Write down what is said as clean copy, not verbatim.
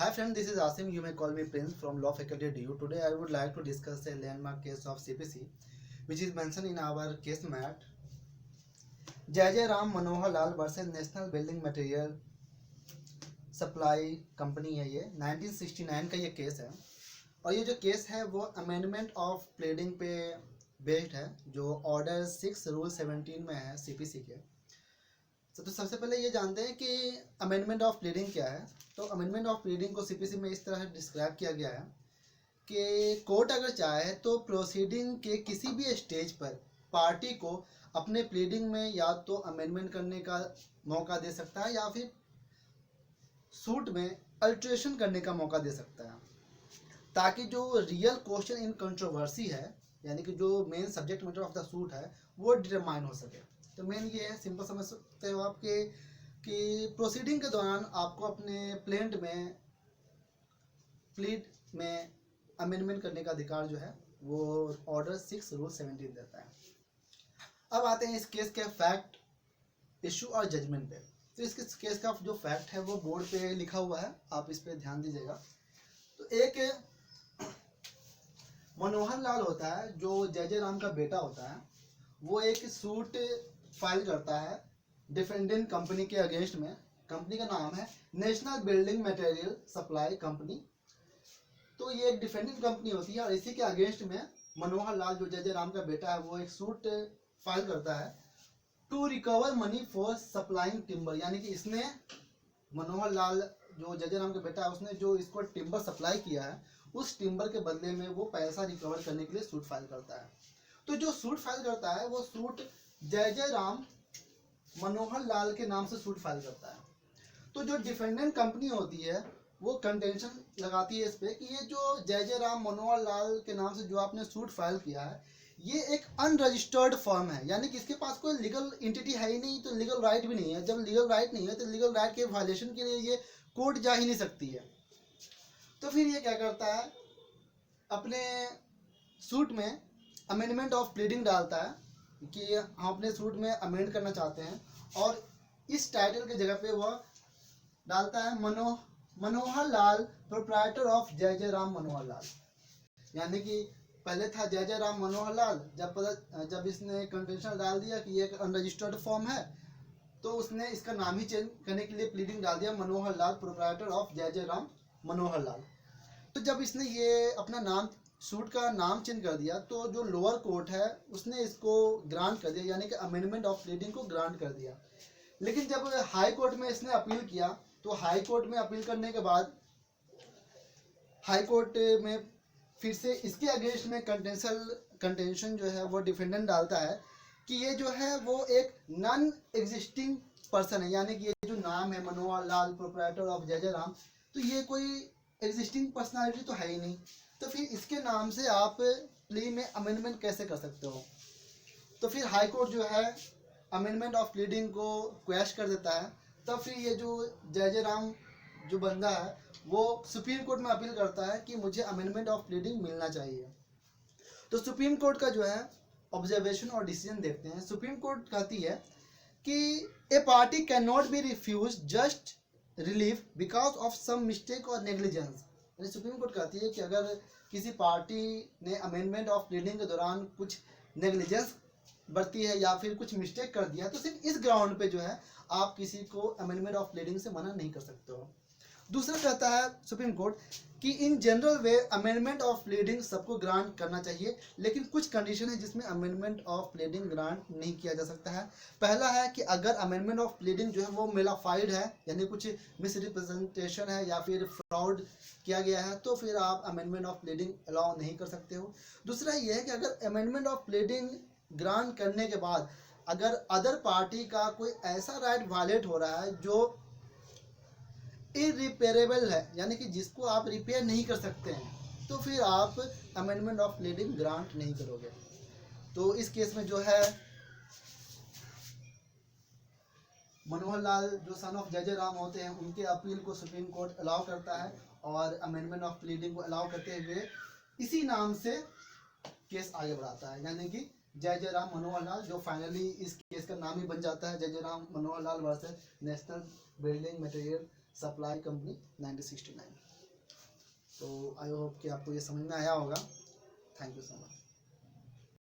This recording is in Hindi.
Hi friend, this is Asim. You may call me Prince from Law Faculty DU. Today I would like to discuss a landmark case of CPC, which is mentioned in our case mat. Jai Ram Manohar Lal versus National Building Material supply company है। ये 1969 का ये केस है और ये जो केस है वो अमेंडमेंट ऑफ प्लेडिंग पे बेस्ड है, जो ऑर्डर 6 रूल 17 में है सीपीसी के। तो सबसे पहले ये जानते हैं कि अमेंडमेंट ऑफ प्लीडिंग क्या है। तो अमेंडमेंट ऑफ प्लीडिंग को सीपीसी में इस तरह डिस्क्राइब किया गया है कि कोर्ट अगर चाहे तो प्रोसीडिंग के किसी भी स्टेज पर पार्टी को अपने प्लीडिंग में या तो अमेंडमेंट करने का मौका दे सकता है या फिर सूट में अल्टरेशन करने का मौका दे सकता है, ताकि जो रियल क्वेश्चन इन कंट्रोवर्सी है, यानी कि जो main subject matter of the suit है, वो डिटरमाइन हो सके। तो मेन ये है, सिंपल समझ सकते हो आप कि प्रोसीडिंग के दौरान आपको अपने प्लीड में अमेंडमेंट करने का अधिकार जो है वो ऑर्डर 6 रूल 17 देता है। अब आते हैं इस केस के फैक्ट, इशू और जजमेंट पे। तो इस केस का जो फैक्ट है वो बोर्ड पे लिखा हुआ है, आप इस पे ध्यान दीजिएगा। तो एक मनोहर लाल होता है जो जय राम का बेटा होता है, वो एक सूट फाइल करता है डिफेंडेंट कंपनी के अगेंस्ट में। कंपनी का नाम है national building material supply company. तो ये एक डिफेंडेंट कंपनी होती है और इसी के अगेंस्ट में मनोहर लाल जो जय राम का बेटा है वो एक सूट फाइल करता है to recover money for supplying timber. यानी कि इसने, मनोहर लाल जो जय राम का बेटा है, उसने जो इसको टिम्बर सप्लाई किया है उस टिम्बर के बदले में वो पैसा रिकवर करने के लिए सूट फाइल करता है। तो जो सूट फाइल करता है वो सूट जय राम मनोहर लाल के नाम से सूट फाइल करता है। तो जो डिफेंडेंट कंपनी होती है वो कंटेंशन लगाती है इस पे कि ये जो जय राम मनोहर लाल के नाम से जो आपने सूट फाइल किया है ये एक अनरजिस्टर्ड फर्म है, यानी कि इसके पास कोई लीगल एंटिटी है ही नहीं, तो लीगल राइट भी नहीं है। जब लीगल राइट नहीं है तो लीगल राइट के वायलेशन के लिए ये कोर्ट जा ही नहीं सकती है। तो फिर ये क्या करता है, अपने सूट में अमेंडमेंट ऑफ प्लीडिंग डालता है कि हम अपने सूट में अमेंड करना चाहते हैं, और इस टाइटल के जगह पे वह डालता है मनोहर लाल प्रोप्राइटर ऑफ जय राम मनोहर लाल। यानी कि पहले था जय राम मनोहर लाल, जब इसने कंटेंशन डाल दिया कि ये एक अनरजिस्टर्ड फॉर्म है तो उसने इसका नाम ही चेंज करने के लिए प्लीडिंग डाल दिया मनोहर लाल प्रोप्राइटर ऑफ जय राम मनोहर लाल। तो जब इसने ये अपना नाम, सूट का नाम चेंज कर दिया, तो जो लोअर कोर्ट है उसने इसको ग्रांट कर दिया, यानी कि अमेंडमेंट ऑफ प्लीडिंग को ग्रांट कर दिया। लेकिन जब हाई कोर्ट में इसने अपील किया तो हाई कोर्ट में अपील करने के बाद हाई कोर्ट में फिर से इसके अगेंस्ट में कंटेंशन जो है वो डिफेंडेंट डालता है कि ये जो है वो एक नॉन एग्जिस्टिंग पर्सन है, यानी कि ये जो नाम है मनोहर लाल प्रोप्राइटर ऑफ जय राम, तो ये कोई एग्जिस्टिंग पर्सनालिटी तो है ही नहीं। तो फिर इसके नाम से आप प्ली में अमेंडमेंट कैसे कर सकते हो। तो फिर हाई कोर्ट जो है अमेंडमेंट ऑफ प्लीडिंग को क्वेश्चन कर देता है। तब फिर ये जो जय राम जो बंदा है वो सुप्रीम कोर्ट में अपील करता है कि मुझे अमेंडमेंट ऑफ प्लीडिंग मिलना चाहिए। तो सुप्रीम कोर्ट का जो है ऑब्जर्वेशन और डिसीजन देखते हैं। सुप्रीम कोर्ट कहती है कि a party can not be refuse just relief because of some mistake और नेग्लिजेंस। सुप्रीम कोर्ट कहती है कि अगर किसी पार्टी ने अमेंडमेंट ऑफ प्लीडिंग के दौरान कुछ नेग्लिजेंस बरती है या फिर कुछ मिस्टेक कर दिया, तो सिर्फ इस ग्राउंड पे जो है आप किसी को अमेंडमेंट ऑफ प्लीडिंग से मना नहीं कर सकते हो। दूसरा कहता है सुप्रीम कोर्ट कि in general way amendment of pleading सबको ग्रांट करना चाहिए, लेकिन कुछ कंडीशन है जिसमें अमेंडमेंट ऑफ प्लीडिंग ग्रांट नहीं किया जा सकता है। पहला है कि अगर अमेंडमेंट ऑफ प्लीडिंग जो है वो मेलाफाइड है, यानी कुछ मिसरिप्रेजेंटेशन है या फिर फ्रॉड किया गया है, तो फिर आप अमेंडमेंट ऑफ प्लीडिंग अलाउ नहीं कर सकते हो। दूसरा ये है कि अगर अमेंडमेंट ऑफ प्लीडिंग ग्रांट करने के बाद अगर अदर पार्टी का कोई ऐसा राइट वायलेट हो रहा है जो इरिपेरेबल है, यानी कि जिसको आप रिपेयर नहीं कर सकते हैं, तो फिर आप अमेंडमेंट ऑफ प्लीडिंग ग्रांट नहीं करोगे। तो इस केस में जो है मनोहर लाल जो सन ऑफ जय राम होते हैं उनके अपील को सुप्रीम कोर्ट अलाउ करता है और अमेंडमेंट ऑफ प्लीडिंग को अलाउ करते हुए इसी नाम से केस आगे बढ़ाता है, यानी कि जय राम मनोहर लाल, जो फाइनली इस केस का नाम ही बन जाता है Jai Ram Manohar Lal versus national building material supply company 1969। तो आई होप कि आपको ये समझ में आया होगा। Thank you so much.